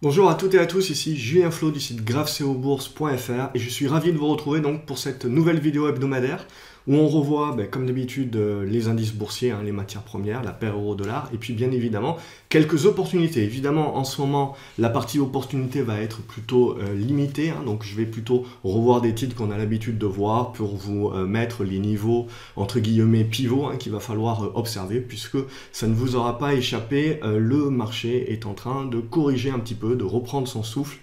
Bonjour à toutes et à tous, ici Julien Flo du site gravecobourse.fr et je suis ravi de vous retrouver donc pour cette nouvelle vidéo hebdomadaire où on revoit comme d'habitude les indices boursiers, les matières premières, la paire euro-dollar et puis bien évidemment quelques opportunités. Évidemment en ce moment la partie opportunité va être plutôt limitée, donc je vais plutôt revoir des titres qu'on a l'habitude de voir pour vous mettre les niveaux entre guillemets pivots qu'il va falloir observer puisque ça ne vous aura pas échappé, le marché est en train de corriger un petit peu, de reprendre son souffle.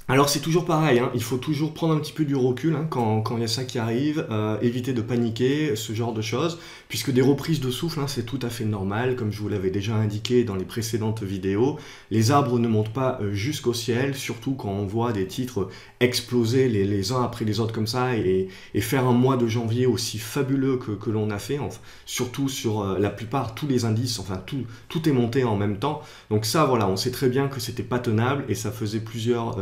Alors c'est toujours pareil, il faut toujours prendre un petit peu du recul quand il y a ça qui arrive, éviter de paniquer, ce genre de choses, puisque des reprises de souffle, c'est tout à fait normal, comme je vous l'avais déjà indiqué dans les précédentes vidéos. Les arbres ne montent pas jusqu'au ciel, surtout quand on voit des titres exploser les uns après les autres comme ça, et faire un mois de janvier aussi fabuleux que l'on a fait, surtout sur la plupart, tous les indices, enfin tout est monté en même temps. Donc ça, voilà, on sait très bien que c'était pas tenable, et ça faisait plusieurs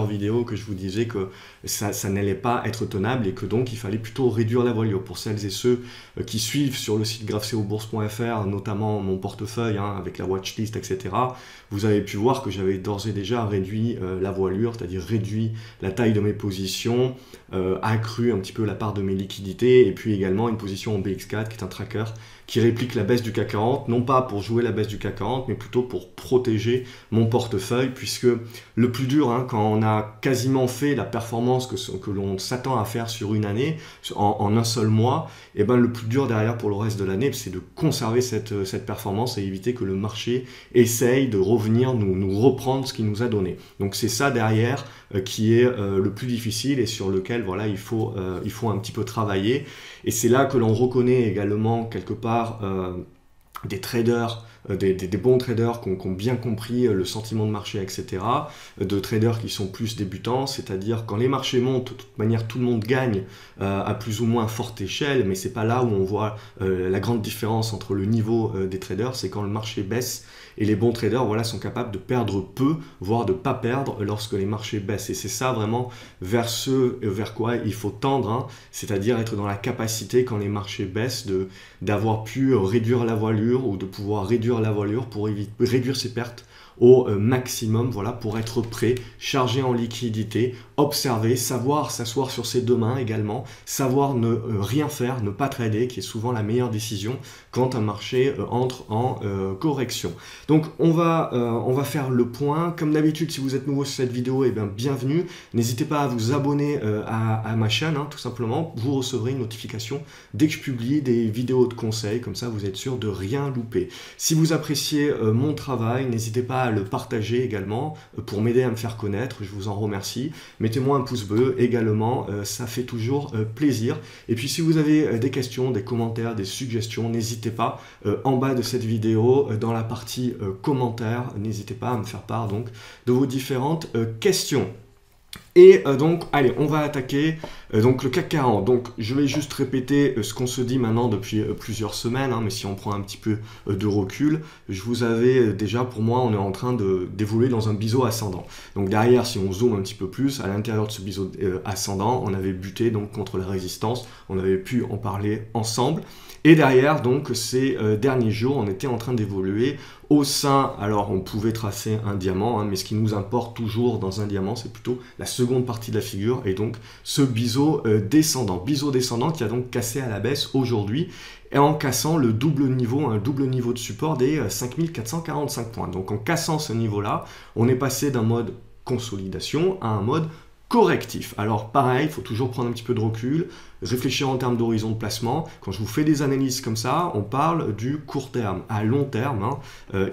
vidéos que je vous disais que ça n'allait pas être tenable et que donc il fallait plutôt réduire la voilure. Pour celles et ceux qui suivent sur le site gravecobourse.fr, notamment mon portefeuille avec la watchlist, etc., vous avez pu voir que j'avais d'ores et déjà réduit la voilure, c'est-à-dire réduit la taille de mes positions, accru un petit peu la part de mes liquidités, et puis également une position en BX4 qui est un tracker qui réplique la baisse du CAC 40, non pas pour jouer la baisse du CAC 40, mais plutôt pour protéger mon portefeuille, puisque le plus dur, quand on a quasiment fait la performance que l'on s'attend à faire sur une année, en un seul mois, et le plus dur derrière pour le reste de l'année, c'est de conserver cette performance et éviter que le marché essaye de revenir nous reprendre ce qu'il nous a donné. Donc c'est ça derrière qui est le plus difficile et sur lequel voilà, il faut un petit peu travailler. Et c'est là que l'on reconnaît également quelque part des traders, des bons traders qui ont bien compris le sentiment de marché, etc. De traders qui sont plus débutants, c'est-à-dire quand les marchés montent, de toute manière tout le monde gagne à plus ou moins forte échelle, mais c'est pas là où on voit la grande différence entre le niveau des traders, c'est quand le marché baisse. Et les bons traders voilà, sont capables de perdre peu, voire de ne pas perdre lorsque les marchés baissent. Et c'est ça vraiment vers quoi il faut tendre, c'est-à-dire être dans la capacité quand les marchés baissent d'avoir pu réduire la voilure ou de pouvoir réduire la voilure pour réduire ses pertes au maximum, voilà, pour être prêt, chargé en liquidité, observer, savoir s'asseoir sur ses deux mains également, savoir ne rien faire, ne pas trader, qui est souvent la meilleure décision quand un marché entre en correction. Donc on va faire le point. Comme d'habitude, si vous êtes nouveau sur cette vidéo, bienvenue. N'hésitez pas à vous abonner à ma chaîne, tout simplement. Vous recevrez une notification dès que je publie des vidéos de conseils, comme ça vous êtes sûr de rien louper. Si vous appréciez mon travail, n'hésitez pas à le partager également pour m'aider à me faire connaître, je vous en remercie. Mettez-moi un pouce bleu également, ça fait toujours plaisir. Et puis si vous avez des questions, des commentaires, des suggestions, n'hésitez pas en bas de cette vidéo, dans la partie commentaires, n'hésitez pas à me faire part donc de vos différentes questions. Et donc, allez, on va attaquer donc le CAC 40. Donc, je vais juste répéter ce qu'on se dit maintenant depuis plusieurs semaines, mais si on prend un petit peu de recul, je vous avais déjà, pour moi, on est en train d'évoluer dans un biseau ascendant. Donc derrière, si on zoome un petit peu plus, à l'intérieur de ce biseau ascendant, on avait buté donc contre la résistance, on avait pu en parler ensemble. Et derrière, donc, ces derniers jours, on était en train d'évoluer au sein, alors on pouvait tracer un diamant, mais ce qui nous importe toujours dans un diamant, c'est plutôt la seconde partie de la figure, et donc ce biseau descendant qui a donc cassé à la baisse aujourd'hui, et en cassant le double niveau, un double niveau de support des 5445 points. Donc en cassant ce niveau-là, on est passé d'un mode consolidation à un mode correctif. Alors pareil, il faut toujours prendre un petit peu de recul, réfléchir en termes d'horizon de placement. Quand je vous fais des analyses comme ça, on parle du court terme. À long terme,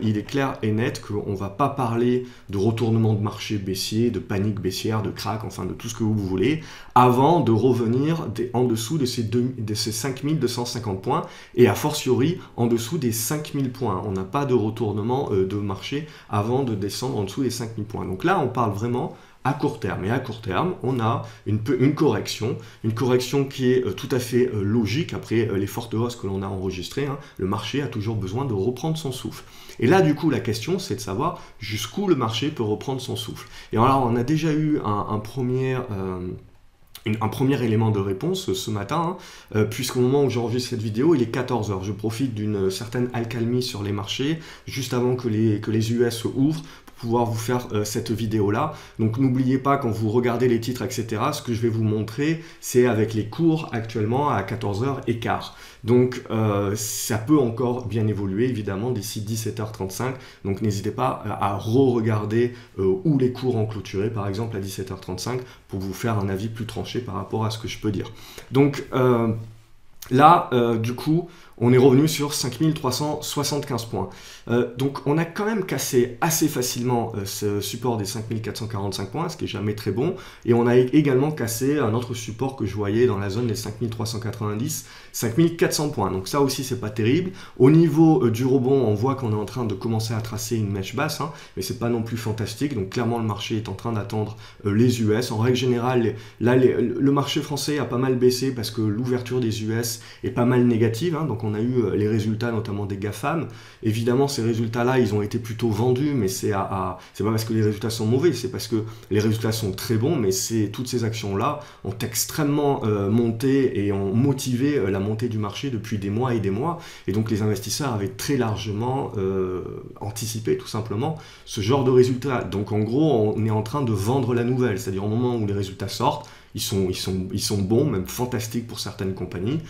il est clair et net qu'on ne va pas parler de retournement de marché baissier, de panique baissière, de crack, enfin de tout ce que vous voulez, avant de revenir en dessous de ces 5250 points et a fortiori en dessous des 5000 points. On n'a pas de retournement de marché avant de descendre en dessous des 5000 points. Donc là, on parle vraiment à court terme. Et à court terme, on a une correction qui est tout à fait logique après les fortes hausses que l'on a enregistrées. Le marché a toujours besoin de reprendre son souffle. Et là, du coup, la question, c'est de savoir jusqu'où le marché peut reprendre son souffle. Et alors, on a déjà eu un premier élément de réponse ce matin, puisqu'au moment où j'enregistre cette vidéo, il est 14 h. Je profite d'une certaine accalmie sur les marchés, juste avant que les US ouvrent, pouvoir vous faire cette vidéo-là. Donc n'oubliez pas, quand vous regardez les titres, etc., ce que je vais vous montrer, c'est avec les cours actuellement à 14h15. Donc ça peut encore bien évoluer, évidemment, d'ici 17h35. Donc n'hésitez pas à re-regarder où les cours ont clôturé, par exemple, à 17h35, pour vous faire un avis plus tranché par rapport à ce que je peux dire. Donc là, du coup, on est revenu sur 5375 points. Donc on a quand même cassé assez facilement ce support des 5445 points, ce qui est jamais très bon. Et on a également cassé un autre support que je voyais dans la zone des 5390, 5400 points. Donc ça aussi, c'est pas terrible. Au niveau du rebond, on voit qu'on est en train de commencer à tracer une mèche basse, hein, mais c'est pas non plus fantastique. Donc clairement, le marché est en train d'attendre les US. En règle générale, là, le marché français a pas mal baissé parce que l'ouverture des US est pas mal négative. Hein, donc on a eu les résultats notamment des GAFAM. Évidemment, ces résultats-là, ils ont été plutôt vendus, mais c'est pas parce que les résultats sont mauvais, c'est parce que les résultats sont très bons, mais toutes ces actions-là ont extrêmement monté et ont motivé la montée du marché depuis des mois, et donc les investisseurs avaient très largement anticipé tout simplement ce genre de résultats. Donc en gros, on est en train de vendre la nouvelle, c'est-à-dire au moment où les résultats sortent, ils sont bons, même fantastiques pour certaines compagnies,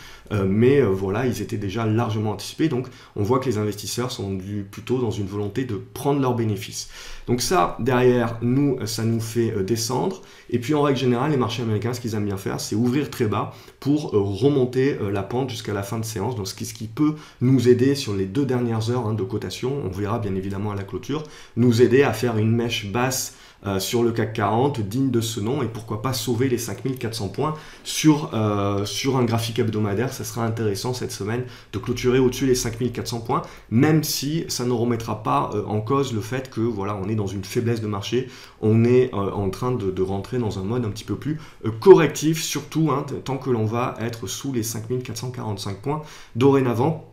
mais voilà, ils étaient déjà largement anticipés, donc on voit que les investisseurs sont plutôt dans une volonté de prendre leurs bénéfices. Donc ça, derrière, ça nous fait descendre, et puis en règle générale, les marchés américains, ce qu'ils aiment bien faire, c'est ouvrir très bas pour remonter la pente jusqu'à la fin de séance, donc ce qui peut nous aider sur les 2 dernières heures de cotation, on verra bien évidemment à la clôture, nous aider à faire une mèche basse sur le CAC 40, digne de ce nom, et pourquoi pas sauver les 5400 points sur un graphique hebdomadaire. Ça sera intéressant cette semaine de clôturer au-dessus des 5400 points, même si ça ne remettra pas en cause le fait que voilà, on est dans une faiblesse de marché, on est en train de rentrer dans un mode un petit peu plus correctif, surtout tant que l'on va être sous les 5445 points dorénavant.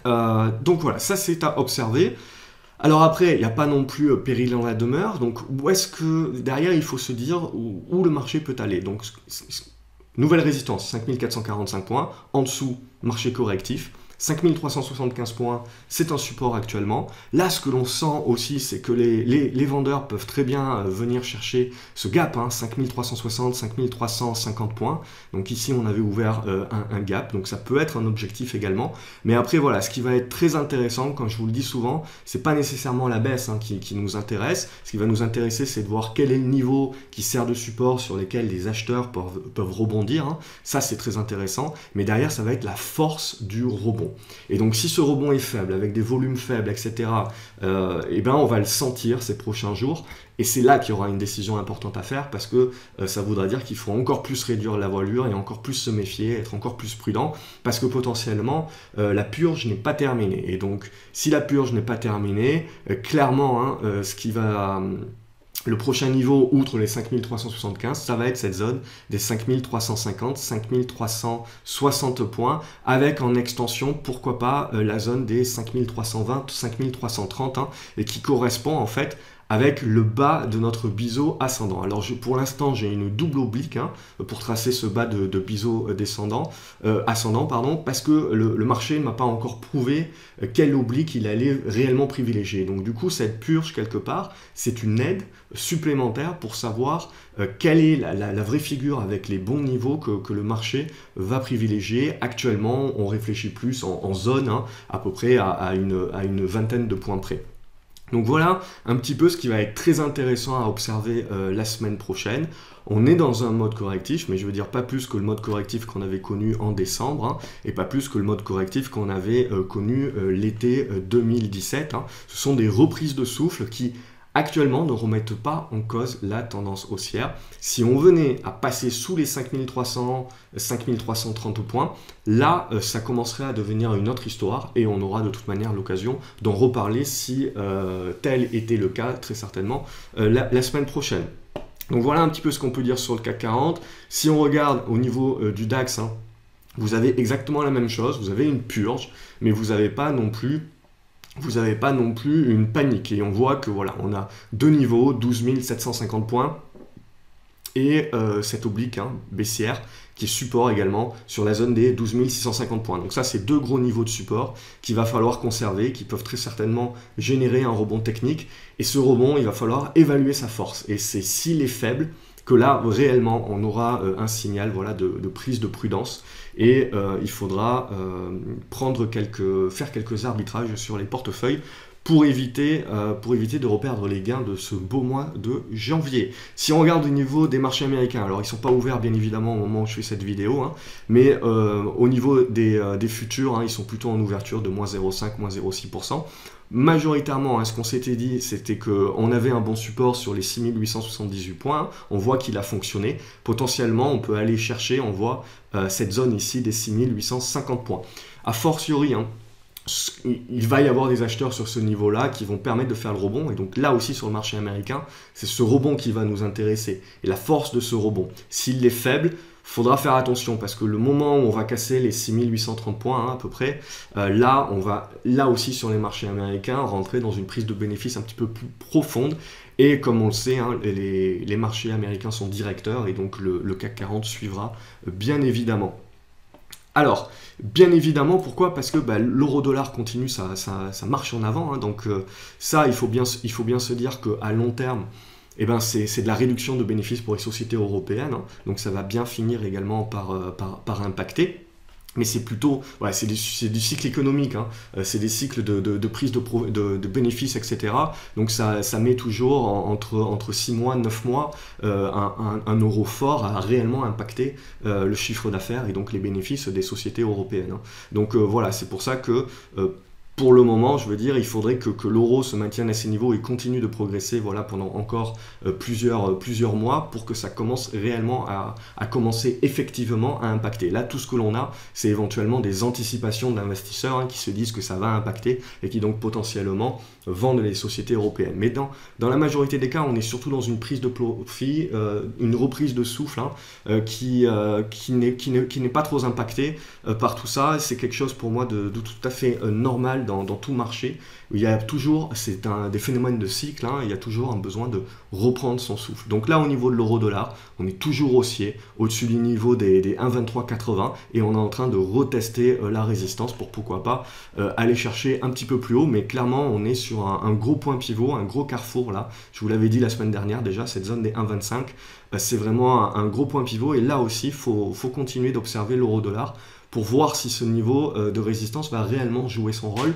Donc voilà, ça c'est à observer. Alors après, il n'y a pas non plus péril dans la demeure, donc où est-ce que, derrière, il faut se dire où le marché peut aller. Donc, nouvelle résistance, 5445 points, en dessous, marché correctif, 5375 points, c'est un support actuellement. Là, ce que l'on sent aussi, c'est que les vendeurs peuvent très bien venir chercher ce gap, 5360, 5350 points. Donc ici, on avait ouvert un gap, donc ça peut être un objectif également. Mais après, voilà, ce qui va être très intéressant, comme je vous le dis souvent, c'est pas nécessairement la baisse qui nous intéresse. Ce qui va nous intéresser, c'est de voir quel est le niveau qui sert de support sur lesquels les acheteurs peuvent rebondir. Ça, c'est très intéressant. Mais derrière, ça va être la force du rebond. Et donc si ce rebond est faible, avec des volumes faibles, etc., eh ben, on va le sentir ces prochains jours. Et c'est là qu'il y aura une décision importante à faire, parce que ça voudra dire qu'il faut encore plus réduire la voilure et encore plus se méfier, être encore plus prudent, parce que potentiellement, la purge n'est pas terminée. Et donc, si la purge n'est pas terminée, clairement, ce qui va... Le prochain niveau, outre les 5375, ça va être cette zone des 5350, 5360 points, avec en extension, pourquoi pas, la zone des 5320, 5330, et qui correspond en fait avec le bas de notre biseau ascendant. Alors pour l'instant, j'ai une double oblique pour tracer ce bas de biseau ascendant, parce que le marché ne m'a pas encore prouvé quelle oblique il allait réellement privilégier. Donc du coup, cette purge, quelque part, c'est une aide supplémentaire pour savoir quelle est la vraie figure avec les bons niveaux que le marché va privilégier. Actuellement, on réfléchit plus en zone, à peu près à une vingtaine de points près. Donc voilà un petit peu ce qui va être très intéressant à observer la semaine prochaine. On est dans un mode correctif, mais je veux dire pas plus que le mode correctif qu'on avait connu en décembre, et pas plus que le mode correctif qu'on avait connu l'été 2017. Ce sont des reprises de souffle qui actuellement ne remettent pas en cause la tendance haussière. Si on venait à passer sous les 5300, 5330 points, là, ça commencerait à devenir une autre histoire, et on aura de toute manière l'occasion d'en reparler si tel était le cas, très certainement, la semaine prochaine. Donc voilà un petit peu ce qu'on peut dire sur le CAC 40. Si on regarde au niveau du DAX, vous avez exactement la même chose, vous avez une purge, mais vous n'avez pas non plus une panique. Et on voit que voilà, on a deux niveaux, 12 750 points et cette oblique baissière qui est support également sur la zone des 12 650 points. Donc ça, c'est deux gros niveaux de support qu'il va falloir conserver, qui peuvent très certainement générer un rebond technique. Et ce rebond, il va falloir évaluer sa force. Et c'est s'il est faible que là, réellement, on aura un signal voilà, de prise de prudence. Et il faudra faire quelques arbitrages sur les portefeuilles pour éviter de reperdre les gains de ce beau mois de janvier. Si on regarde au niveau des marchés américains, alors ils ne sont pas ouverts bien évidemment au moment où je fais cette vidéo, mais au niveau des futurs, ils sont plutôt en ouverture de moins 0,5, moins 0,6%. Majoritairement, ce qu'on s'était dit, c'était qu'on avait un bon support sur les 6878 points. On voit qu'il a fonctionné. Potentiellement, on peut aller chercher, on voit cette zone ici des 6850 points. A fortiori, il va y avoir des acheteurs sur ce niveau-là qui vont permettre de faire le rebond. Et donc là aussi sur le marché américain, c'est ce rebond qui va nous intéresser. Et la force de ce rebond, s'il est faible, il faudra faire attention parce que le moment où on va casser les 6830 points à peu près, là on va là aussi sur les marchés américains rentrer dans une prise de bénéfice un petit peu plus profonde. Et comme on le sait, les marchés américains sont directeurs et donc le CAC 40 suivra bien évidemment. Alors, bien évidemment, pourquoi? Parce que l'euro-dollar continue sa marche en avant. Donc ça, il faut bien se dire qu'à long terme, c'est de la réduction de bénéfices pour les sociétés européennes. Donc ça va bien finir également par impacter. Mais c'est plutôt, voilà, c'est du cycle économique, c'est des cycles de prise de bénéfices, etc. Donc ça met toujours entre 6 mois, 9 mois, un euro fort a réellement impacté le chiffre d'affaires et donc les bénéfices des sociétés européennes. Donc voilà, c'est pour ça que pour le moment, je veux dire, il faudrait que l'euro se maintienne à ces niveaux et continue de progresser voilà, pendant encore plusieurs mois pour que ça commence réellement à commencer effectivement à impacter. Là, tout ce que l'on a, c'est éventuellement des anticipations d'investisseurs qui se disent que ça va impacter et qui donc potentiellement vendent les sociétés européennes. Mais dans la majorité des cas, on est surtout dans une prise de profit, une reprise de souffle qui n'est pas trop impactée par tout ça. C'est quelque chose pour moi de tout à fait normal dans tout marché. Il y a toujours, c'est des phénomènes de cycle, il y a toujours un besoin de reprendre son souffle. Donc là, au niveau de l'euro-dollar, on est toujours haussier, au-dessus du niveau des 1,2380 et on est en train de retester la résistance pour pourquoi pas aller chercher un petit peu plus haut, mais clairement, on est sur un gros point pivot, un gros carrefour là. Je vous l'avais dit la semaine dernière déjà, cette zone des 1,25, c'est vraiment un gros point pivot et là aussi, il faut continuer d'observer l'euro-dollar pour voir si ce niveau de résistance va réellement jouer son rôle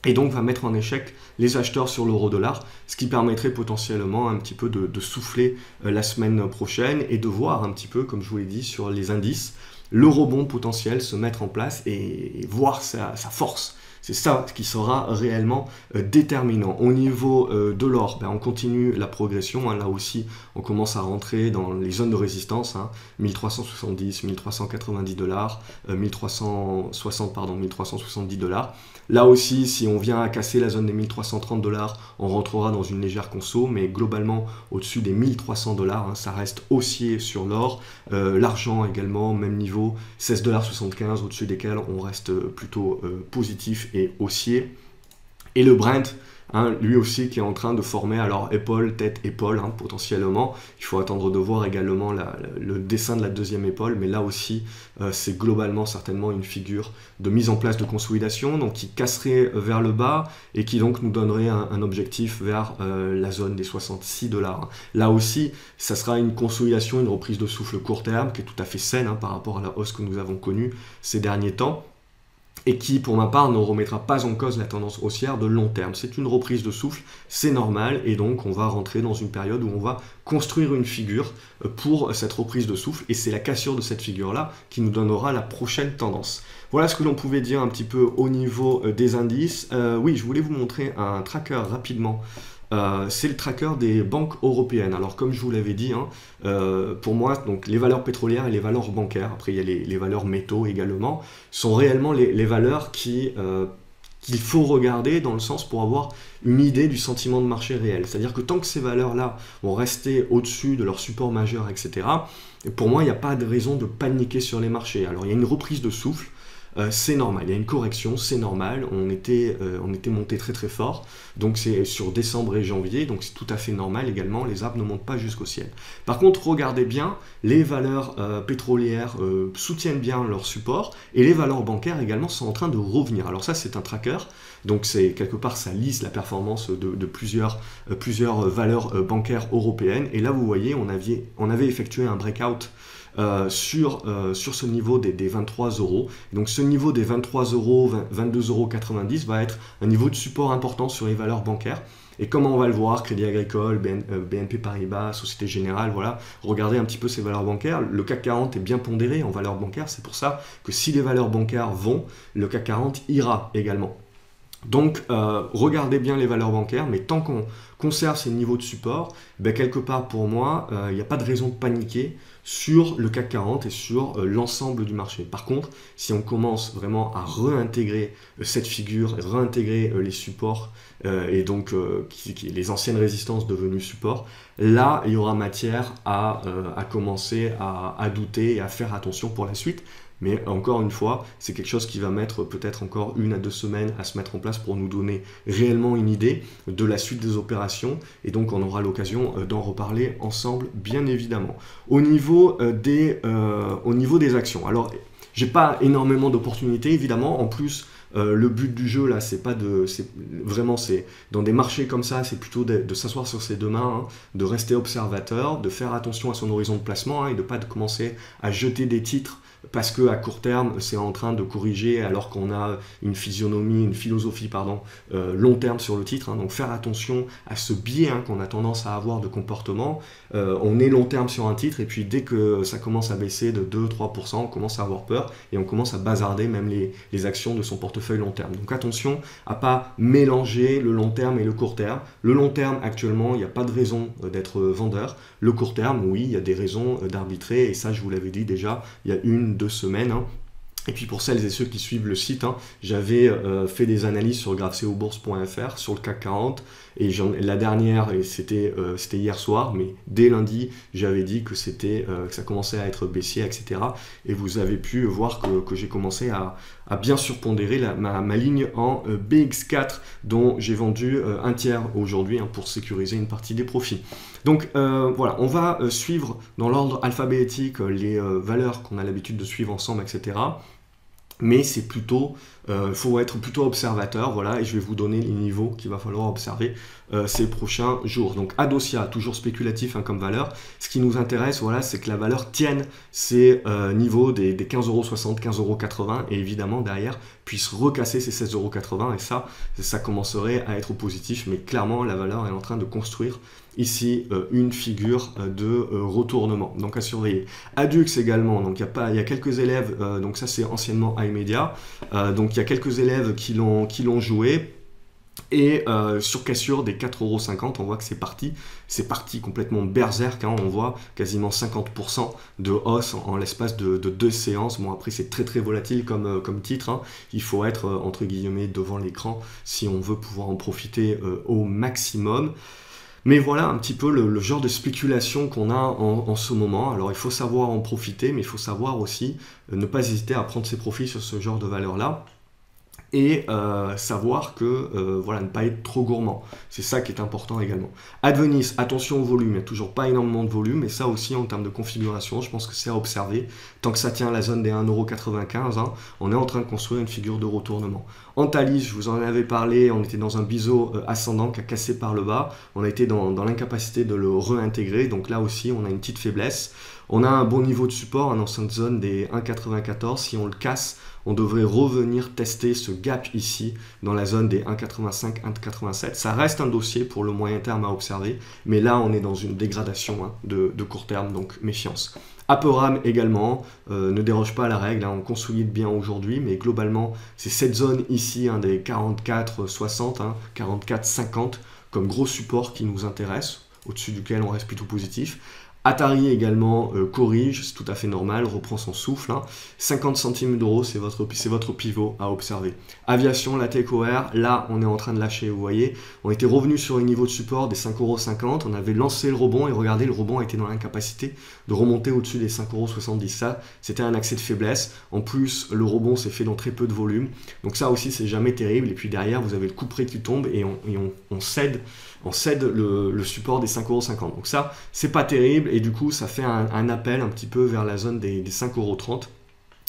et donc va mettre en échec les acheteurs sur l'euro-dollar, ce qui permettrait potentiellement un petit peu de souffler la semaine prochaine et de voir un petit peu, comme je vous l'ai dit, sur les indices, le rebond potentiel se mettre en place et voir sa force. C'est ça qui sera réellement déterminant. Au niveau de l'or, on continue la progression. Là aussi, on commence à rentrer dans les zones de résistance. 1370, 1390 dollars, 1360, pardon, 1370 dollars. Là aussi, si on vient à casser la zone des 1330 dollars, on rentrera dans une légère conso, mais globalement, au-dessus des 1300 dollars, ça reste haussier sur l'or. L'argent également, même niveau, 16,75 $, au-dessus desquels on reste plutôt positif et haussier. Et le Brent, lui aussi qui est en train de former alors épaule, tête, épaule potentiellement. Il faut attendre de voir également le dessin de la deuxième épaule, mais là aussi c'est globalement certainement une figure de mise en place de consolidation, donc qui casserait vers le bas et qui donc nous donnerait un objectif vers la zone des 66 dollars. Là aussi, ça sera une consolidation, une reprise de souffle court terme qui est tout à fait saine par rapport à la hausse que nous avons connue ces derniers temps, et qui, pour ma part, ne remettra pas en cause la tendance haussière de long terme. C'est une reprise de souffle, c'est normal, et donc on va rentrer dans une période où on va construire une figure pour cette reprise de souffle, et c'est la cassure de cette figure-là qui nous donnera la prochaine tendance. Voilà ce que l'on pouvait dire un petit peu au niveau des indices. Oui, je voulais vous montrer un tracker rapidement. C'est le tracker des banques européennes. Alors comme je vous l'avais dit, pour moi, donc, les valeurs pétrolières et les valeurs bancaires, après il y a les valeurs métaux également, sont réellement les valeurs qu'il faut regarder dans le sens pour avoir une idée du sentiment de marché réel. C'est-à-dire que tant que ces valeurs-là vont rester au-dessus de leur support majeur, etc., pour moi, il n'y a pas de raison de paniquer sur les marchés. Alors il y a une reprise de souffle, c'est normal. Il y a une correction, c'est normal. On était monté très très fort. Donc c'est sur décembre et janvier, donc c'est tout à fait normal également. Les arbres ne montent pas jusqu'au ciel. Par contre, regardez bien, les valeurs pétrolières soutiennent bien leur support et les valeurs bancaires également sont en train de revenir. Alors ça, c'est un tracker. Donc c'est quelque part, ça lisse la performance de plusieurs valeurs bancaires européennes. Et là, vous voyez, on avait effectué un breakout sur ce niveau des 23 euros. Donc ce niveau des 23 euros, 22,90 euros va être un niveau de support important sur les valeurs bancaires. Et comment on va le voir, Crédit Agricole, BNP Paribas, Société Générale, voilà, regardez un petit peu ces valeurs bancaires. Le CAC 40 est bien pondéré en valeurs bancaires, c'est pour ça que si les valeurs bancaires vont, le CAC 40 ira également. Donc, regardez bien les valeurs bancaires, mais tant qu'on conserve ces niveaux de support, ben, quelque part pour moi, il n'y a pas de raison de paniquer sur le CAC 40 et sur l'ensemble du marché. Par contre, si on commence vraiment à réintégrer cette figure, réintégrer les supports et donc les anciennes résistances devenues supports, là, il y aura matière à commencer à douter et à faire attention pour la suite. Mais encore une fois, c'est quelque chose qui va mettre peut-être encore 1 à 2 semaines à se mettre en place pour nous donner réellement une idée de la suite des opérations. Et donc, on aura l'occasion d'en reparler ensemble, bien évidemment. Au niveau des actions, alors, j'ai pas énormément d'opportunités, évidemment. En plus, le but du jeu, là, c'est dans des marchés comme ça, c'est plutôt de s'asseoir sur ses deux mains, hein, de rester observateur, de faire attention à son horizon de placement hein, et de pas commencer à jeter des titres parce qu'à court terme, c'est en train de corriger alors qu'on a une philosophie long terme sur le titre. Hein. Donc faire attention à ce biais hein, qu'on a tendance à avoir de comportement. On est long terme sur un titre et puis dès que ça commence à baisser de 2-3%, on commence à avoir peur et on commence à bazarder même les actions de son portefeuille long terme. Donc attention à pas mélanger le long terme et le court terme. Le long terme, actuellement, il n'y a pas de raison d'être vendeur. Le court terme, oui, il y a des raisons d'arbitrer et ça, je vous l'avais dit déjà, il y a 1-2 semaines. Hein. Et puis pour celles et ceux qui suivent le site, hein, j'avais fait des analyses sur graphceobourse.fr sur le CAC 40 et la dernière, c'était hier soir, mais dès lundi, j'avais dit que ça commençait à être baissier, etc. Et vous avez pu voir que j'ai commencé à bien surpondérer ma ligne en BX4 dont j'ai vendu un tiers aujourd'hui hein, pour sécuriser une partie des profits. Donc voilà, on va suivre dans l'ordre alphabétique les valeurs qu'on a l'habitude de suivre ensemble, etc. Mais c'est plutôt, faut être plutôt observateur, voilà, et je vais vous donner les niveaux qu'il va falloir observer ces prochains jours. Donc Adosia, toujours spéculatif hein, comme valeur. Ce qui nous intéresse, voilà, c'est que la valeur tienne ces niveaux des 15,60 €, 15,80 € et évidemment derrière puisse recasser ces 16,80 € et ça commencerait à être positif, mais clairement la valeur est en train de construire ici une figure de retournement, donc à surveiller. Adux également, donc il y a quelques élèves, donc ça c'est anciennement iMedia, donc il y a quelques élèves qui l'ont joué. Et sur cassure des 4,50 €, on voit que c'est parti complètement berserk, hein, on voit quasiment 50% de hausse en l'espace de 2 séances. Bon après c'est très très volatile comme titre, hein. Il faut être entre guillemets devant l'écran si on veut pouvoir en profiter au maximum. Mais voilà un petit peu le genre de spéculation qu'on a en ce moment. Alors il faut savoir en profiter, mais il faut savoir aussi ne pas hésiter à prendre ses profits sur ce genre de valeur-là. Et savoir que voilà, ne pas être trop gourmand. C'est ça qui est important également. Advenis, attention au volume, il n'y a toujours pas énormément de volume, mais ça aussi en termes de configuration, je pense que c'est à observer. Tant que ça tient à la zone des 1,95 €, hein, on est en train de construire une figure de retournement. Antalis, je vous en avais parlé, on était dans un biseau ascendant qui a cassé par le bas, on a été dans l'incapacité de le réintégrer, donc là aussi on a une petite faiblesse. On a un bon niveau de support dans cette zone des 1,94, si on le casse, on devrait revenir tester ce gap ici dans la zone des 1,85, 1,87. Ça reste un dossier pour le moyen terme à observer, mais là on est dans une dégradation hein, de court terme, donc méfiance. Aperam également, ne déroge pas à la règle, hein, on consolide bien aujourd'hui, mais globalement c'est cette zone ici hein, des 44,60, hein, 44,50 comme gros support qui nous intéresse, au-dessus duquel on reste plutôt positif. Atari également corrige, c'est tout à fait normal, reprend son souffle. 50 centimes d'euros, c'est votre pivot à observer. Aviation, la TechOR, là on est en train de lâcher, vous voyez. On était revenu sur un niveau de support des 5,50 €, on avait lancé le rebond et regardez, le rebond était dans l'incapacité de remonter au-dessus des 5,70 €. Ça, c'était un accès de faiblesse. En plus, le rebond s'est fait dans très peu de volume. Donc ça aussi, c'est jamais terrible. Et puis derrière, vous avez le coup près qui tombe et on cède le support des 5,50 €. Donc ça, c'est pas terrible et du coup, ça fait un appel un petit peu vers la zone des 5,30 €.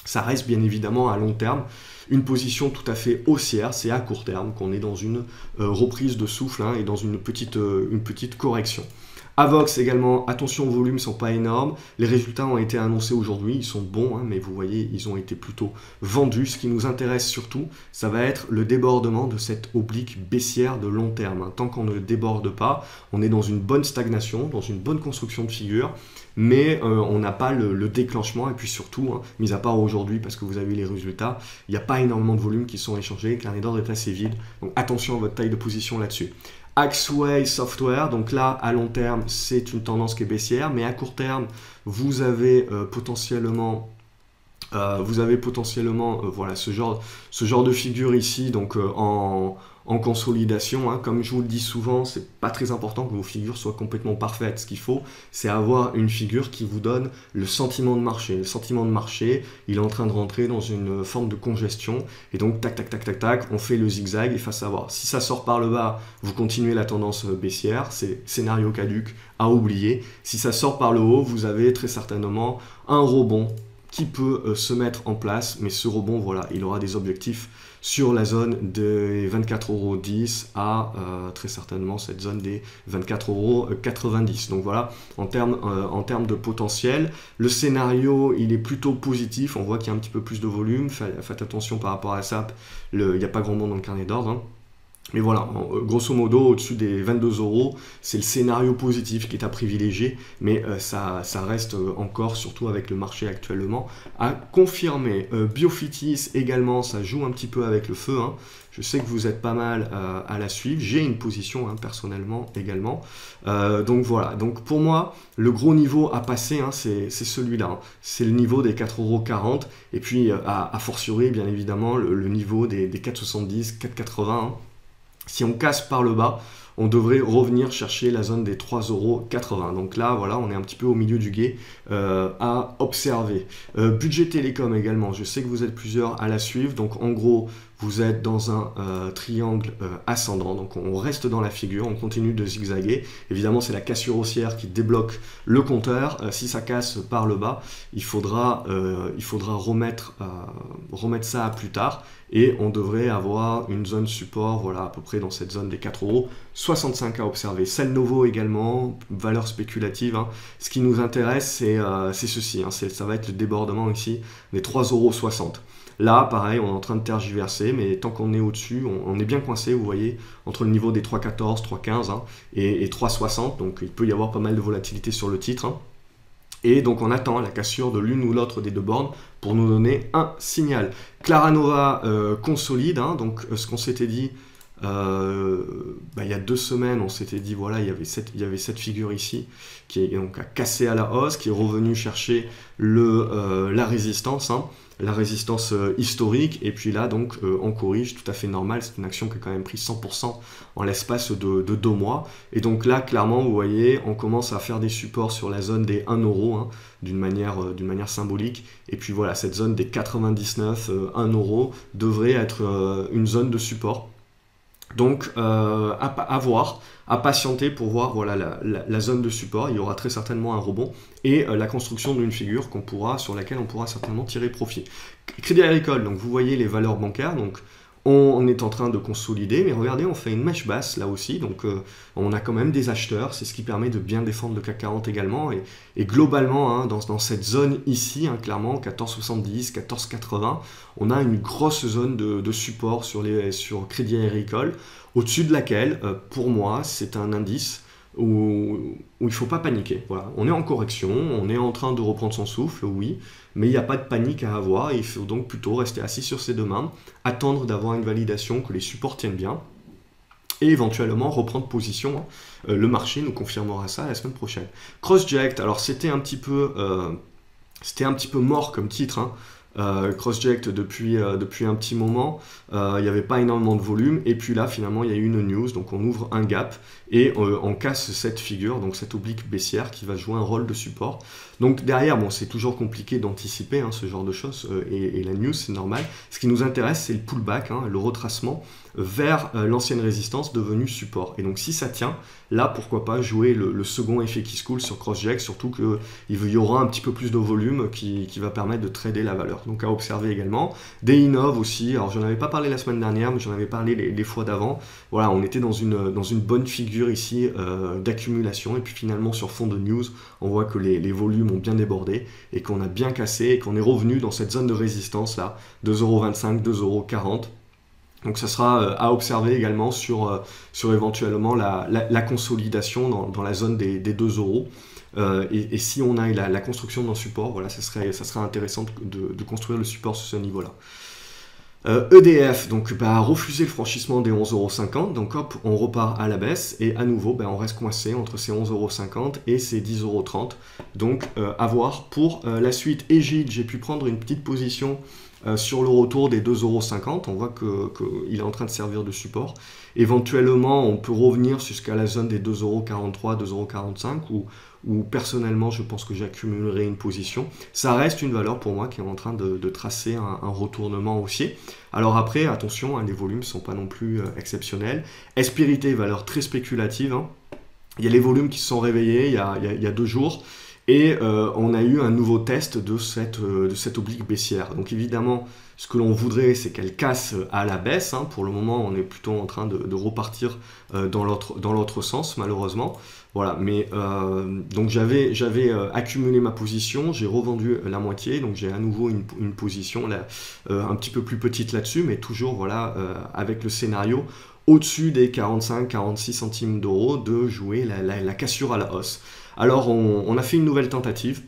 Ça reste bien évidemment à long terme une position tout à fait haussière, c'est à court terme qu'on est dans une reprise de souffle et dans une petite correction. Avox également, attention aux volumes, ne sont pas énormes. Les résultats ont été annoncés aujourd'hui, ils sont bons, mais vous voyez, ils ont été plutôt vendus. Ce qui nous intéresse surtout, ça va être le débordement de cette oblique baissière de long terme. Tant qu'on ne déborde pas, on est dans une bonne stagnation, dans une bonne construction de figure, mais on n'a pas le déclenchement. Et puis surtout, mis à part aujourd'hui, parce que vous avez les résultats, il n'y a pas énormément de volumes qui sont échangés, le carnet d'ordre est assez vide. Donc attention à votre taille de position là-dessus. Axway Software, donc là à long terme c'est une tendance qui est baissière, mais à court terme vous avez potentiellement voilà, ce genre de figure ici, donc en consolidation. Comme je vous le dis souvent, c'est pas très important que vos figures soient complètement parfaites. Ce qu'il faut, c'est avoir une figure qui vous donne le sentiment de marché. Le sentiment de marché, il est en train de rentrer dans une forme de congestion. Et donc, tac, tac, tac, tac, tac, on fait le zigzag et face à voir. Si ça sort par le bas, vous continuez la tendance baissière. C'est scénario caduc à oublier. Si ça sort par le haut, vous avez très certainement un rebond qui peut se mettre en place, mais ce rebond, voilà, il aura des objectifs sur la zone des 24,10 € à très certainement cette zone des 24,90 €. Donc voilà, en termes de potentiel, le scénario, il est plutôt positif. On voit qu'il y a un petit peu plus de volume. Faites attention par rapport à ça, il n'y a pas grand monde dans le carnet d'ordre. Mais voilà, grosso modo, au-dessus des 22 €, c'est le scénario positif qui est à privilégier, mais ça reste encore, surtout avec le marché actuellement, à confirmer. Biofitis également, ça joue un petit peu avec le feu. Je sais que vous êtes pas mal à la suivre. J'ai une position personnellement également. Donc voilà, donc pour moi, le gros niveau à passer, c'est celui-là. C'est le niveau des 4,40 €. Et puis, a fortiori, bien évidemment, le niveau des 4,70, 4,80 €. Si on casse par le bas, on devrait revenir chercher la zone des 3,80 €. Donc là, voilà, on est un petit peu au milieu du gué à observer. Budget Télécom également, je sais que vous êtes plusieurs à la suivre. Donc en gros, vous êtes dans un triangle ascendant. Donc on reste dans la figure, on continue de zigzaguer. Évidemment, c'est la cassure haussière qui débloque le compteur. Si ça casse par le bas, il faudra remettre ça à plus tard. Et on devrait avoir une zone support, voilà, à peu près dans cette zone des 4,65 € à observer. Cellnovo également, valeur spéculative. Ce qui nous intéresse, c'est ceci. Ça va être le débordement ici des 3,60 €. Là, pareil, on est en train de tergiverser, mais tant qu'on est au-dessus, on est bien coincé, vous voyez, entre le niveau des 3,14, 3,15 et 3,60. Donc il peut y avoir pas mal de volatilité sur le titre. Et donc on attend la cassure de l'une ou l'autre des deux bornes pour nous donner un signal. Claranova consolide, donc ce qu'on s'était dit il y a 2 semaines, on s'était dit voilà, il y avait cette figure ici qui est donc à casser à la hausse, qui est revenue chercher la résistance. La résistance historique, et puis là donc on corrige, tout à fait normal, c'est une action qui a quand même pris 100% en l'espace de 2 mois, et donc là clairement vous voyez on commence à faire des supports sur la zone des 1 € d'une manière symbolique, et puis voilà cette zone des 99, 1 € devrait être une zone de support. Donc à voir, à patienter pour voir voilà, la zone de support. Il y aura très certainement un rebond et la construction d'une figure sur laquelle on pourra certainement tirer profit. Crédit Agricole, donc vous voyez les valeurs bancaires, donc on est en train de consolider, mais regardez, on fait une mèche basse là aussi, donc on a quand même des acheteurs, c'est ce qui permet de bien défendre le CAC 40 également, et globalement, dans cette zone ici, clairement, 14,70, 14,80, on a une grosse zone de support sur Crédit Agricole, au-dessus de laquelle, pour moi, c'est un indice où il ne faut pas paniquer. Voilà. On est en correction, on est en train de reprendre son souffle, oui, mais il n'y a pas de panique à avoir, il faut donc plutôt rester assis sur ses deux mains, attendre d'avoir une validation, que les supports tiennent bien, et éventuellement reprendre position, hein. Le marché nous confirmera ça la semaine prochaine. CrossJect, alors c'était un petit peu mort comme titre, hein. CrossJect depuis un petit moment, il n'y avait pas énormément de volume, et puis là finalement il y a eu une news, donc on ouvre un gap et on casse cette figure, donc cette oblique baissière qui va jouer un rôle de support. Donc derrière, bon, c'est toujours compliqué d'anticiper, hein, ce genre de choses, et la news c'est normal. Ce qui nous intéresse, c'est le pullback, hein, le retracement vers l'ancienne résistance devenue support. Et donc si ça tient, là pourquoi pas jouer le second effet qui se coule sur CrossJect, surtout qu'il y aura un petit peu plus de volume qui va permettre de trader la valeur. Donc à observer également. Deinov aussi, alors j'en avais pas parlé la semaine dernière, mais j'en avais parlé les fois d'avant. Voilà, on était dans une bonne figure ici d'accumulation, et puis finalement sur fond de news, on voit que les volumes ont bien débordé, et qu'on a bien cassé, et qu'on est revenu dans cette zone de résistance là, 2,25 €, 2,40 €. Donc ça sera à observer également sur éventuellement la consolidation dans la zone des 2 €. Et si on a la construction d'un support, voilà, ça serait intéressant de construire le support sur ce niveau-là. EDF, donc refuser le franchissement des 11,50 €, donc hop, on repart à la baisse, et à nouveau, on reste coincé entre ces 11,50 € et ces 10,30 €. Donc à voir pour la suite. Egide, j'ai pu prendre une petite position sur le retour des 2,50 €, on voit qu'il est en train de servir de support. Éventuellement, on peut revenir jusqu'à la zone des 2,43 €, 2,45 € où personnellement, je pense que j'accumulerai une position. Ça reste une valeur pour moi qui est en train de tracer un retournement haussier. Alors après, attention, hein, les volumes ne sont pas non plus exceptionnels. Espérité, valeur très spéculative, hein. Il y a les volumes qui se sont réveillés il y a 2 jours. Et on a eu un nouveau test de cette oblique baissière. Donc évidemment, ce que l'on voudrait, c'est qu'elle casse à la baisse, hein. Pour le moment, on est plutôt en train de repartir dans l'autre sens, malheureusement. Voilà, mais donc j'avais accumulé ma position, j'ai revendu la moitié, donc j'ai à nouveau une position là, un petit peu plus petite là-dessus, mais toujours voilà, avec le scénario au-dessus des 45-46 centimes d'euros de jouer la cassure à la hausse. Alors on a fait une nouvelle tentative.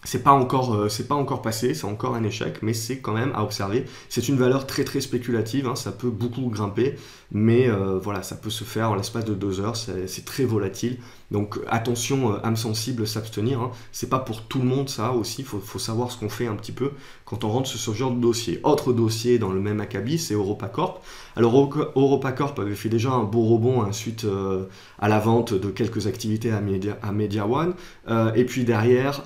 C'est pas encore passé, c'est encore un échec, mais c'est quand même à observer. C'est une valeur très très spéculative, hein, ça peut beaucoup grimper, mais voilà, ça peut se faire en l'espace de 2 heures, c'est très volatile. Donc attention, âme sensible, s'abstenir, hein. C'est pas pour tout le monde ça aussi, faut savoir ce qu'on fait un petit peu quand on rentre sur ce genre de dossier. Autre dossier dans le même acabit, c'est EuropaCorp. Alors EuropaCorp avait fait déjà un beau rebond, hein, suite à la vente de quelques activités à MediaOne, et puis derrière,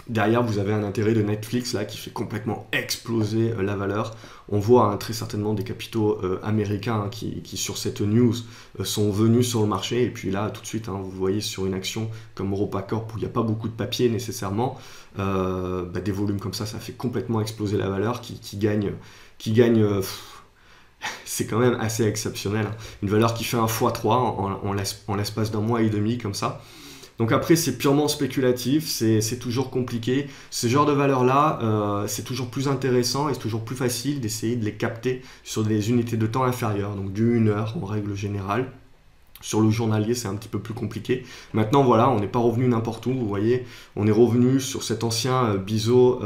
vous avez un intérêt de Netflix là qui fait complètement exploser la valeur. On voit, hein, très certainement des capitaux américains, hein, qui sur cette news sont venus sur le marché, et puis là tout de suite, hein, vous voyez sur une action comme EuropaCorp où il n'y a pas beaucoup de papier nécessairement, des volumes comme ça fait complètement exploser la valeur qui gagne c'est quand même assez exceptionnel, hein. Une valeur qui fait un x3 en l'espace d'un mois et demi comme ça. Donc après, c'est purement spéculatif, c'est toujours compliqué. Ce genre de valeurs-là, c'est toujours plus intéressant et c'est toujours plus facile d'essayer de les capter sur des unités de temps inférieures, donc du 1 heure en règle générale. Sur le journalier, c'est un petit peu plus compliqué. Maintenant, voilà, on n'est pas revenu n'importe où, vous voyez. On est revenu sur cet ancien biseau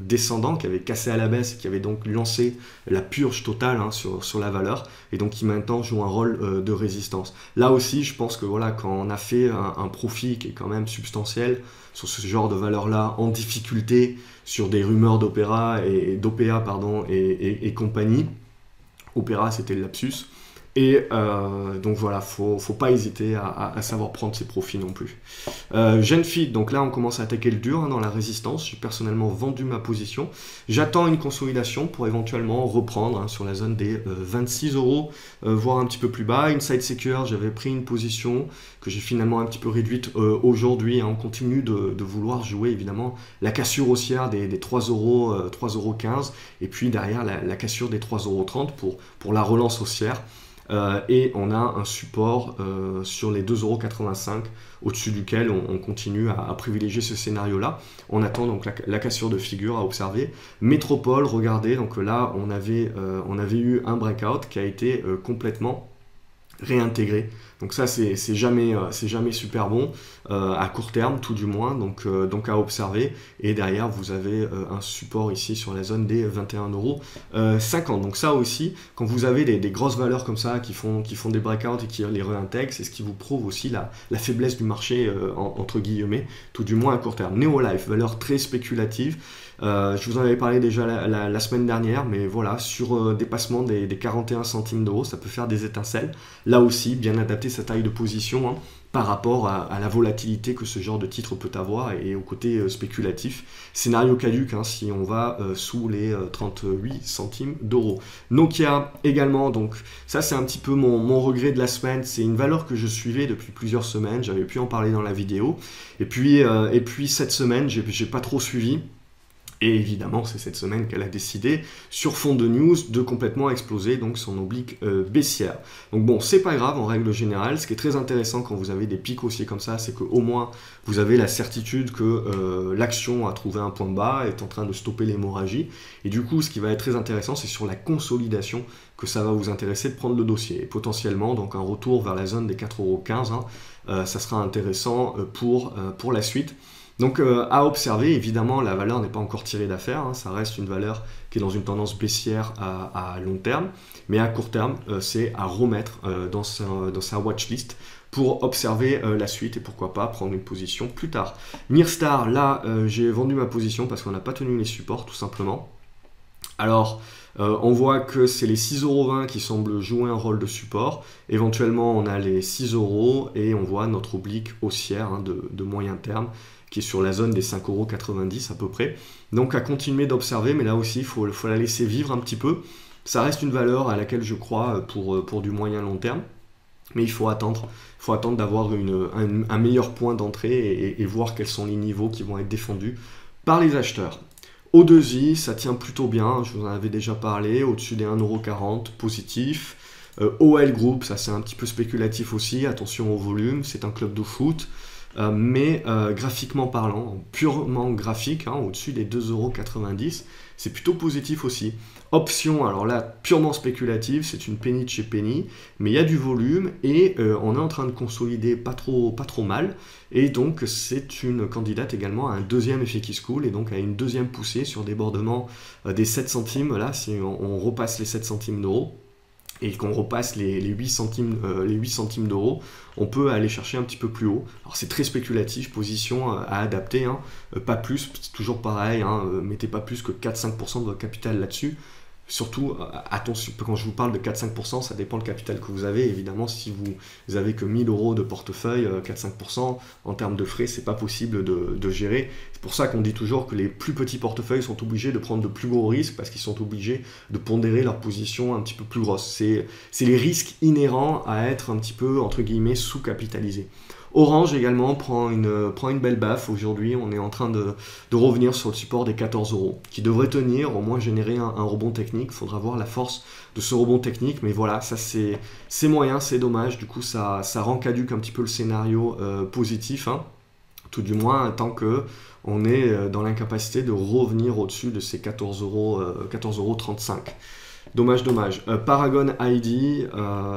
descendant qui avait cassé à la baisse, qui avait donc lancé la purge totale, hein, sur la valeur, et donc qui maintenant joue un rôle de résistance. Là aussi, je pense que voilà, quand on a fait un profit qui est quand même substantiel sur ce genre de valeur-là, en difficulté, sur des rumeurs d'Opéra et compagnie, Opéra, c'était le lapsus. Et donc voilà, faut pas hésiter à savoir prendre ses profits non plus. Genfit, donc là on commence à attaquer le dur, hein, dans la résistance. J'ai personnellement vendu ma position. J'attends une consolidation pour éventuellement reprendre, hein, sur la zone des 26 €, voire un petit peu plus bas. Inside Secure, j'avais pris une position que j'ai finalement un petit peu réduite aujourd'hui, hein. On continue de vouloir jouer évidemment la cassure haussière des 3 €, 3,15 €, et puis derrière la cassure des 3,30 € pour la relance haussière. Et on a un support sur les 2,85 €, au-dessus duquel on continue à privilégier ce scénario-là. On attend donc la cassure de figure à observer. Métropole, regardez, donc là on avait eu un breakout qui a été complètement réintégré Donc ça, c'est jamais super bon, à court terme tout du moins, donc à observer. Et derrière, vous avez un support ici sur la zone des 21,50 €. Donc ça aussi, quand vous avez des grosses valeurs comme ça qui font des breakouts et qui les réintègrent, c'est ce qui vous prouve aussi la faiblesse du marché, entre guillemets, tout du moins à court terme. Neolife, valeur très spéculative. Je vous en avais parlé déjà la semaine dernière, mais voilà, sur dépassement des 41 centimes d'euros, ça peut faire des étincelles. Là aussi, bien adapter sa taille de position, hein, par rapport à la volatilité que ce genre de titre peut avoir et au côté spéculatif. Scénario caduc, hein, si on va sous les 38 centimes d'euros. Nokia également, donc ça c'est un petit peu mon regret de la semaine. C'est une valeur que je suivais depuis plusieurs semaines, j'avais pu en parler dans la vidéo. Et puis cette semaine, j'ai pas trop suivi. Et évidemment, c'est cette semaine qu'elle a décidé, sur fond de news, de complètement exploser donc son oblique baissière. Donc bon, c'est pas grave en règle générale. Ce qui est très intéressant quand vous avez des pics haussiers comme ça, c'est qu'au moins vous avez la certitude que l'action a trouvé un point bas, est en train de stopper l'hémorragie. Et du coup, ce qui va être très intéressant, c'est sur la consolidation que ça va vous intéresser de prendre le dossier. Et potentiellement, donc un retour vers la zone des 4,15 €, hein, ça sera intéressant pour la suite. Donc à observer, évidemment, la valeur n'est pas encore tirée d'affaire, hein, ça reste une valeur qui est dans une tendance baissière à long terme, mais à court terme, c'est à remettre dans sa watchlist pour observer la suite et pourquoi pas prendre une position plus tard. Mirstar, là, j'ai vendu ma position parce qu'on n'a pas tenu les supports, tout simplement. Alors, on voit que c'est les 6,20 € qui semblent jouer un rôle de support. Éventuellement, on a les 6 € et on voit notre oblique haussière, hein, de moyen terme qui est sur la zone des 5,90 € à peu près. Donc à continuer d'observer, mais là aussi, il faut la laisser vivre un petit peu. Ça reste une valeur à laquelle je crois pour du moyen long terme. Mais il faut attendre d'avoir un meilleur point d'entrée et voir quels sont les niveaux qui vont être défendus par les acheteurs. O2i, ça tient plutôt bien, je vous en avais déjà parlé, au-dessus des 1,40 € positif. OL Group, ça c'est un petit peu spéculatif aussi, attention au volume, c'est un club de foot. Mais graphiquement parlant, purement graphique, hein, au-dessus des 2,90 €, c'est plutôt positif aussi. Option, alors là, purement spéculative, c'est une penny de chez Penny, mais il y a du volume et on est en train de consolider pas trop mal. Et donc, c'est une candidate également à un deuxième effet qui se coule et donc à une deuxième poussée sur débordement des 7 centimes. Là, si on repasse les 7 centimes d'euros, et qu'on repasse les 8 centimes d'euros, on peut aller chercher un petit peu plus haut. Alors c'est très spéculatif, position à adapter, hein, pas plus, c'est toujours pareil, hein, mettez pas plus que 4-5% de votre capital là-dessus. Surtout, attention, quand je vous parle de 4-5%, ça dépend du capital que vous avez. Évidemment, si vous avez que 1000 € de portefeuille, 4-5%, en termes de frais, c'est pas possible de gérer. C'est pour ça qu'on dit toujours que les plus petits portefeuilles sont obligés de prendre de plus gros risques parce qu'ils sont obligés de pondérer leur position un petit peu plus grosse. C'est les risques inhérents à être un petit peu, entre guillemets, sous-capitalisé. Orange également prend une belle baffe. Aujourd'hui, on est en train de revenir sur le support des 14 €, qui devrait tenir, au moins générer un rebond technique. Il faudra voir la force de ce rebond technique, mais voilà, ça c'est moyen, c'est dommage. Du coup, ça rend caduque un petit peu le scénario positif, hein, tout du moins tant que on est dans l'incapacité de revenir au-dessus de ces 14,35 €. Dommage. Paragon ID,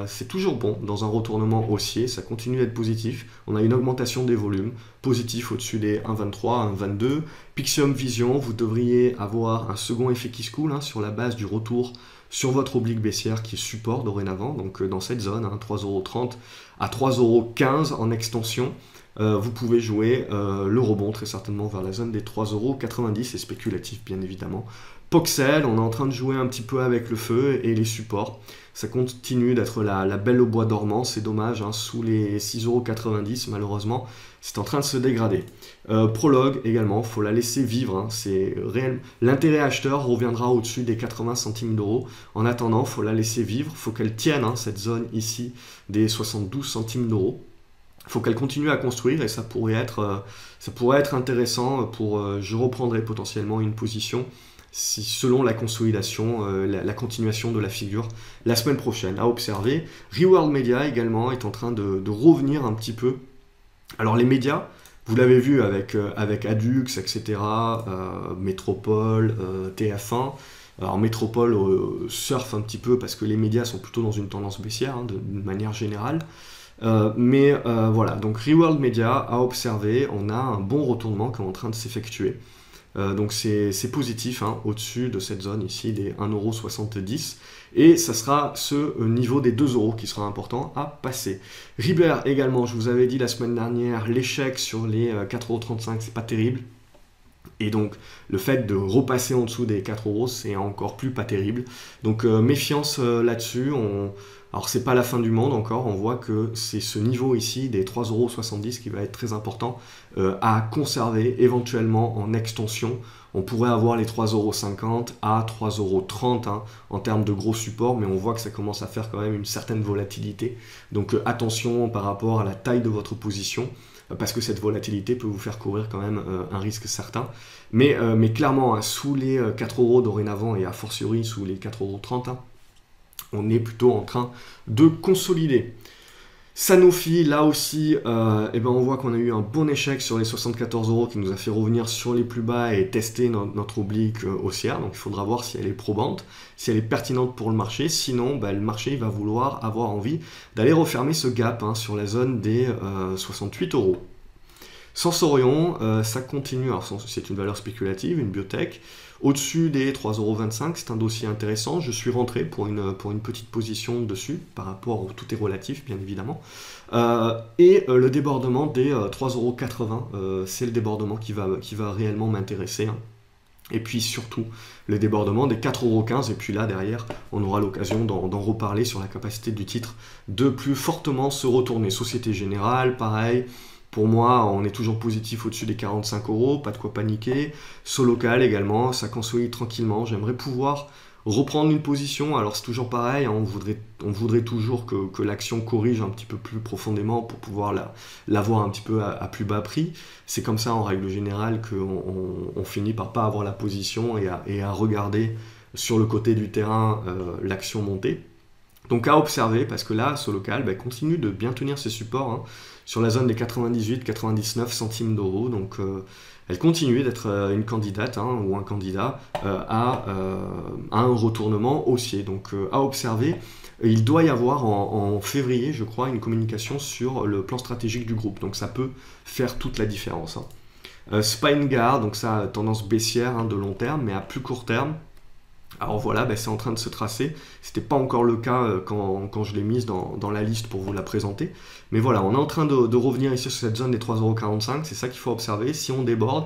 c'est toujours bon dans un retournement haussier, ça continue d'être positif. On a une augmentation des volumes, positif au-dessus des 1,23, 1,22. Pixium Vision, vous devriez avoir un second effet qui se coule, hein, sur la base du retour sur votre oblique baissière qui est support dorénavant, donc dans cette zone, hein, 3,30 € à 3,15 € en extension. Vous pouvez jouer le rebond très certainement vers la zone des 3,90 €, c'est spéculatif bien évidemment. Poxel, on est en train de jouer un petit peu avec le feu et les supports. Ça continue d'être la belle au bois dormant, c'est dommage, hein, sous les 6,90 € malheureusement, c'est en train de se dégrader. Prologue également, il faut la laisser vivre, hein, c'est réel. L'intérêt acheteur reviendra au-dessus des 80 centimes d'euros. En attendant, il faut la laisser vivre, il faut qu'elle tienne, hein, cette zone ici des 72 centimes d'euros. Il faut qu'elle continue à construire et ça pourrait être intéressant je reprendrai potentiellement une position selon la consolidation, la continuation de la figure la semaine prochaine, à observer. Reworld Media également est en train de revenir un petit peu. Alors les médias, vous l'avez vu avec Adux, etc., Métropole, TF1. Alors Métropole surfe un petit peu parce que les médias sont plutôt dans une tendance baissière, hein, de manière générale. Voilà, donc Reworld Media à observer, on a un bon retournement qui est en train de s'effectuer. Donc c'est positif, hein, au-dessus de cette zone ici des 1,70 €. Et ça sera ce niveau des 2 € qui sera important à passer. Ribber également, je vous avais dit la semaine dernière, l'échec sur les 4,35 €, c'est pas terrible. Et donc le fait de repasser en dessous des 4 €, c'est encore plus pas terrible. Donc méfiance là-dessus. Alors c'est pas la fin du monde encore, on voit que c'est ce niveau ici des 3,70 € qui va être très important à conserver éventuellement en extension. On pourrait avoir les 3,50 € à 3,30 € hein, en termes de gros supports, mais on voit que ça commence à faire quand même une certaine volatilité. Donc attention par rapport à la taille de votre position, parce que cette volatilité peut vous faire courir quand même un risque certain. Mais clairement, hein, sous les 4 € dorénavant et a fortiori sous les 4,30 €, hein, on est plutôt en train de consolider. Sanofi, là aussi, on voit qu'on a eu un bon échec sur les 74 € qui nous a fait revenir sur les plus bas et tester notre oblique haussière. Donc il faudra voir si elle est probante, si elle est pertinente pour le marché. Sinon, le marché il va vouloir avoir envie d'aller refermer ce gap hein, sur la zone des 68 €. Sensorion, ça continue, alors c'est une valeur spéculative, une biotech, au-dessus des 3,25 €, c'est un dossier intéressant, je suis rentré pour une petite position dessus, par rapport au tout est relatif bien évidemment, le débordement des 3,80 €, c'est le débordement qui va réellement m'intéresser, hein. Et puis surtout le débordement des 4,15 €, et puis là derrière on aura l'occasion d'en reparler sur la capacité du titre de plus fortement se retourner. Société Générale, pareil. Pour moi, on est toujours positif au-dessus des 45 €, pas de quoi paniquer. Solocal également, ça consolide tranquillement. J'aimerais pouvoir reprendre une position. Alors c'est toujours pareil, hein, on voudrait toujours que l'action corrige un petit peu plus profondément pour pouvoir l'avoir un petit peu à plus bas prix. C'est comme ça en règle générale qu'on finit par pas avoir la position et à regarder sur le côté du terrain l'action monter. Donc à observer, parce que là, Solocal continue de bien tenir ses supports hein, sur la zone des 98-99 centimes d'euros. Donc elle continue d'être une candidate hein, ou un candidat à un retournement haussier. Donc à observer, il doit y avoir en février, je crois, une communication sur le plan stratégique du groupe. Donc ça peut faire toute la différence. Hein. Spine-Guard, donc ça a tendance baissière hein, de long terme, mais à plus court terme. Alors voilà, c'est en train de se tracer. C'était pas encore le cas quand je l'ai mise dans la liste pour vous la présenter. Mais voilà, on est en train de revenir ici sur cette zone des 3,45 €. C'est ça qu'il faut observer. Si on déborde,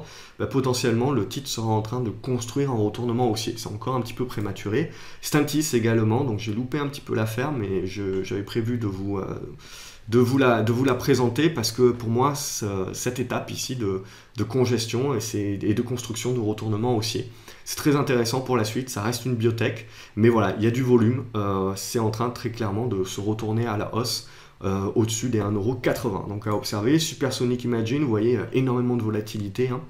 potentiellement le titre sera en train de construire un retournement haussier. C'est encore un petit peu prématuré. Stentis également, donc j'ai loupé un petit peu l'affaire, mais j'avais prévu de vous la présenter parce que pour moi, cette étape ici de congestion et de construction de retournement haussier, c'est très intéressant pour la suite. Ça reste une biotech, mais voilà, il y a du volume. C'est en train très clairement de se retourner à la hausse au-dessus des 1,80 €. Donc à observer. Supersonic Imagine, vous voyez, énormément de volatilité. Hein.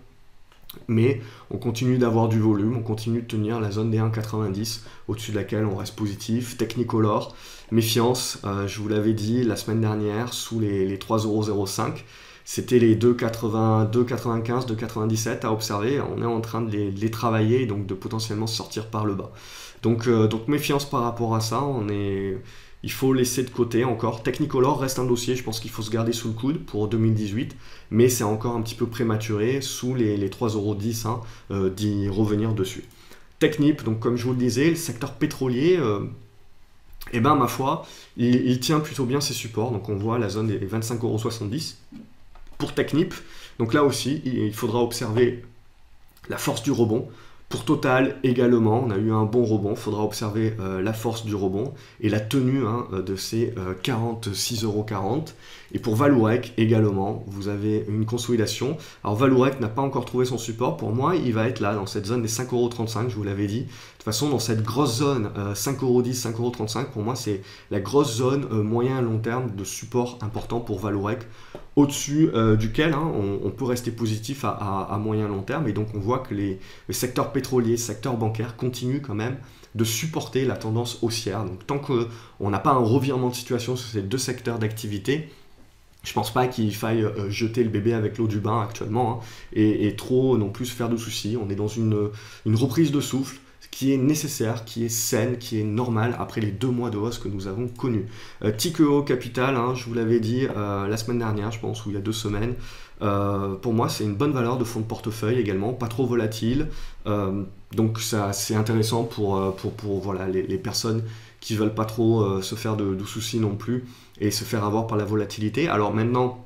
Mais on continue d'avoir du volume, on continue de tenir la zone des 1,90 au-dessus de laquelle on reste positif. Technicolor, méfiance, je vous l'avais dit la semaine dernière, sous les 3,05 €, c'était les 2,80, 2,95, 2,97 à observer. On est en train de les travailler et donc de potentiellement sortir par le bas. Donc méfiance par rapport à ça, il faut laisser de côté encore. Technicolor reste un dossier, je pense qu'il faut se garder sous le coude pour 2018, mais c'est encore un petit peu prématuré, sous les 3,10 € hein, d'y revenir dessus. Technip, donc comme je vous le disais, le secteur pétrolier, ma foi, il tient plutôt bien ses supports. Donc on voit la zone des 25,70 € pour Technip. Donc là aussi, il faudra observer la force du rebond. Pour Total également, on a eu un bon rebond, il faudra observer la force du rebond et la tenue hein, de ces 46,40 €. Et pour Vallourec également, vous avez une consolidation. Alors Vallourec n'a pas encore trouvé son support, pour moi il va être là, dans cette zone des 5,35 €, je vous l'avais dit. De toute façon, dans cette grosse zone 5,10 €, 5,35 €, pour moi c'est la grosse zone moyen à long terme de support important pour Vallourec, au-dessus duquel hein, on peut rester positif à moyen long terme. Et donc on voit que les secteurs pétroliers, secteur bancaire continuent quand même de supporter la tendance haussière. Donc tant qu'on n'a pas un revirement de situation sur ces deux secteurs d'activité, je pense pas qu'il faille jeter le bébé avec l'eau du bain actuellement hein, et trop non plus se faire de soucis. On est dans une reprise de souffle qui est nécessaire, qui est saine, qui est normale après les 2 mois de hausse que nous avons connus. Tikeo Capital, hein, je vous l'avais dit la semaine dernière, je pense, ou il y a 2 semaines. Pour moi, c'est une bonne valeur de fonds de portefeuille également, pas trop volatile. Donc c'est intéressant pour voilà, les personnes qui ne veulent pas trop se faire de soucis non plus et se faire avoir par la volatilité. Alors maintenant,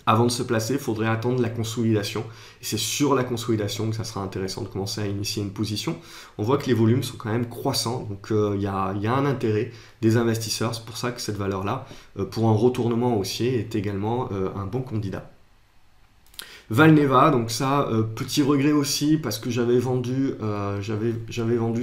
avant de se placer, il faudrait attendre la consolidation. Et c'est sur la consolidation que ça sera intéressant de commencer à initier une position. On voit que les volumes sont quand même croissants, donc il y a un intérêt des investisseurs. C'est pour ça que cette valeur-là, pour un retournement haussier, est également un bon candidat. Valneva, donc ça, petit regret aussi parce que j'avais vendu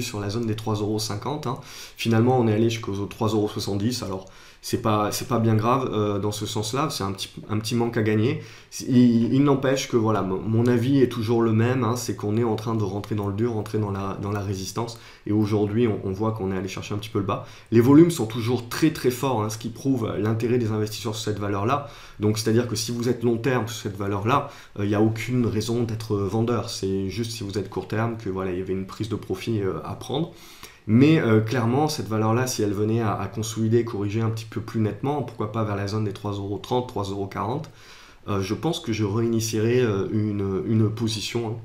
sur la zone des 3,50 €. Hein. Finalement, on est allé jusqu'aux 3,70 €. Alors, c'est pas bien grave dans ce sens-là, c'est un petit manque à gagner. Il n'empêche que voilà, mon avis est toujours le même, hein, c'est qu'on est en train de rentrer dans le dur, rentrer dans la résistance. Et aujourd'hui, on voit qu'on est allé chercher un petit peu le bas. Les volumes sont toujours très très forts, hein, ce qui prouve l'intérêt des investisseurs sur cette valeur-là. Donc, c'est-à-dire que si vous êtes long terme sur cette valeur-là, il n'y a aucune raison d'être vendeur. C'est juste si vous êtes court terme que voilà, il y avait une prise de profit à prendre. Mais clairement, cette valeur-là, si elle venait à consolider, corriger un petit peu plus nettement, pourquoi pas vers la zone des 3,30 €, 3,40 €, je pense que je réinitierai une position, hein,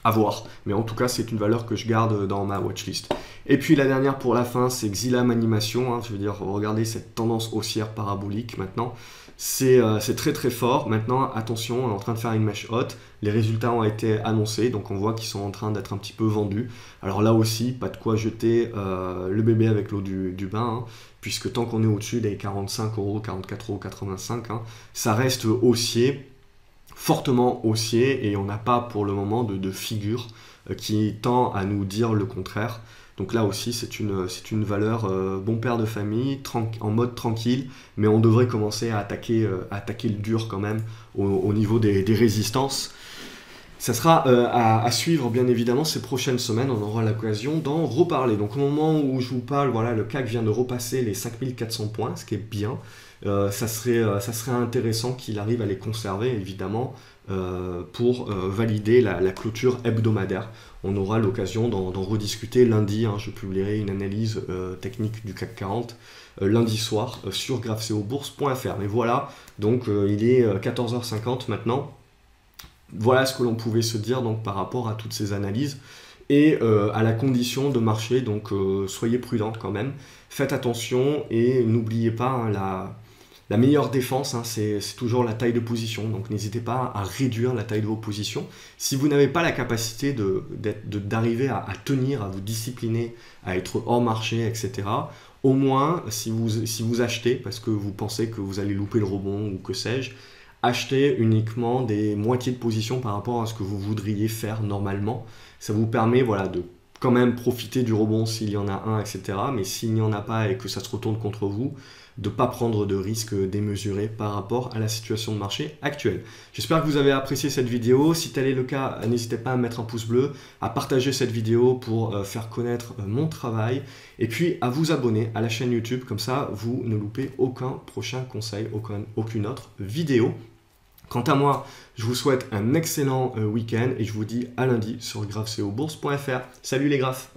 à voir. Mais en tout cas, c'est une valeur que je garde dans ma watchlist. Et puis la dernière pour la fin, c'est Xylem Animation. Hein, je veux dire, regardez cette tendance haussière parabolique maintenant. C'est très très fort. Maintenant, attention, on est en train de faire une mèche haute. Les résultats ont été annoncés, donc on voit qu'ils sont en train d'être un petit peu vendus. Alors là aussi, pas de quoi jeter le bébé avec l'eau du bain, hein, puisque tant qu'on est au-dessus des 45 €, 44,85 €, hein, ça reste haussier, fortement haussier, et on n'a pas pour le moment de figure qui tend à nous dire le contraire. Donc là aussi, c'est une valeur bon père de famille, en mode tranquille, mais on devrait commencer à attaquer le dur quand même au niveau des résistances. Ça sera à suivre bien évidemment ces prochaines semaines, on aura l'occasion d'en reparler. Donc au moment où je vous parle, voilà, le CAC vient de repasser les 5400 points, ce qui est bien. Ça serait intéressant qu'il arrive à les conserver évidemment pour valider la clôture hebdomadaire. On aura l'occasion d'en rediscuter lundi, hein, je publierai une analyse technique du CAC 40 lundi soir sur graphceobourse.fr. Mais voilà, donc il est 14h50 maintenant. Voilà ce que l'on pouvait se dire donc, par rapport à toutes ces analyses et à la condition de marché, donc soyez prudents quand même, faites attention et n'oubliez pas, hein, la meilleure défense, hein, c'est toujours la taille de position, donc n'hésitez pas à réduire la taille de vos positions. Si vous n'avez pas la capacité d'arriver à tenir, à vous discipliner, à être hors marché, etc., au moins si vous achetez parce que vous pensez que vous allez louper le rebond ou que sais-je, achetez uniquement des moitiés de position par rapport à ce que vous voudriez faire normalement. Ça vous permet voilà, de quand même profiter du rebond s'il y en a un, etc. Mais s'il n'y en a pas et que ça se retourne contre vous, de ne pas prendre de risques démesurés par rapport à la situation de marché actuelle. J'espère que vous avez apprécié cette vidéo. Si tel est le cas, n'hésitez pas à mettre un pouce bleu, à partager cette vidéo pour faire connaître mon travail et puis à vous abonner à la chaîne YouTube. Comme ça, vous ne loupez aucun prochain conseil, aucune autre vidéo. Quant à moi, je vous souhaite un excellent week-end et je vous dis à lundi sur graphceobourse.fr. Salut les graphes!